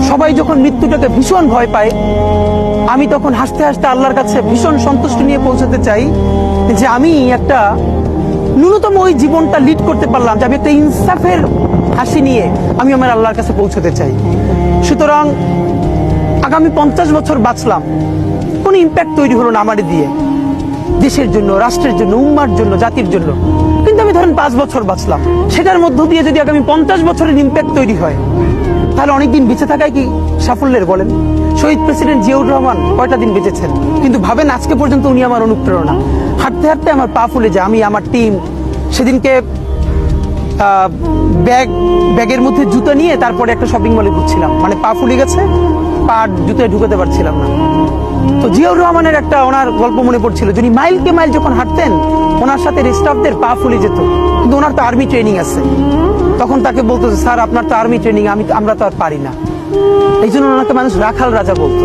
সবাই যখন মৃত্যুটাকে ভীষণ ভয় পায়, আমি তখন হাসতে হাসতে আল্লাহর কাছে ভীষণ সন্তুষ্টি নিয়ে পৌঁছাতে চাই যে আমি একটা ন্যূনতম ওই জীবনটা লিড করতে পারলাম, যে আমি একটা ইনসাফের হাসি নিয়ে আমি আমার আল্লাহর কাছে পৌঁছাতে চাই। সুতরাং আগামী 50 বছর বাঁচলাম, কোনো ইম্প্যাক্ট তৈরি হলো না আমার দিয়ে, দেশের জন্য, রাষ্ট্রের জন্য, উম্মার জন্য, জাতির জন্য। কিন্তু আমি ধরেন 5 বছর বাঁচলাম, সেটার মধ্য দিয়ে যদি আগামী 50 বছরের ইম্প্যাক্ট তৈরি হয়, তাহলে অনেকদিন বেঁচে থাকায় কি সাফল্যের বলেন? শহীদ প্রেসিডেন্ট জিয়াউর রহমান কয়টা দিন বেঁচেছেন, কিন্তু ভাবেন আজকে পর্যন্ত উনি আমার অনুপ্রেরণা। হাঁটতে হাঁটতে আমার পা ফুলে যায়। আমি, আমার টিম সেদিনকে ব্যাগের মধ্যে জুতো নিয়ে তারপরে একটা শপিং মলে ঘুরছিলাম, মানে পা ফুলে গেছে, পা জুতোয় ঢুকাতে পারছিলাম না। তো জিয়াউর রহমানের একটা ওনার গল্প মনে পড়ছিল, যিনি মাইলকে মাইল যখন হাঁটতেন, ওনার সাথে স্টাফদের পা ফুলে যেত, কিন্তু ওনার তো আর্মি ট্রেনিং আছে। তখন তাকে বলতো, স্যার আপনার তো আর্মি ট্রেনিং, আমরা তো আর পারি না। এই জন্য ওনাকে মানুষ রাখাল রাজা বলতো।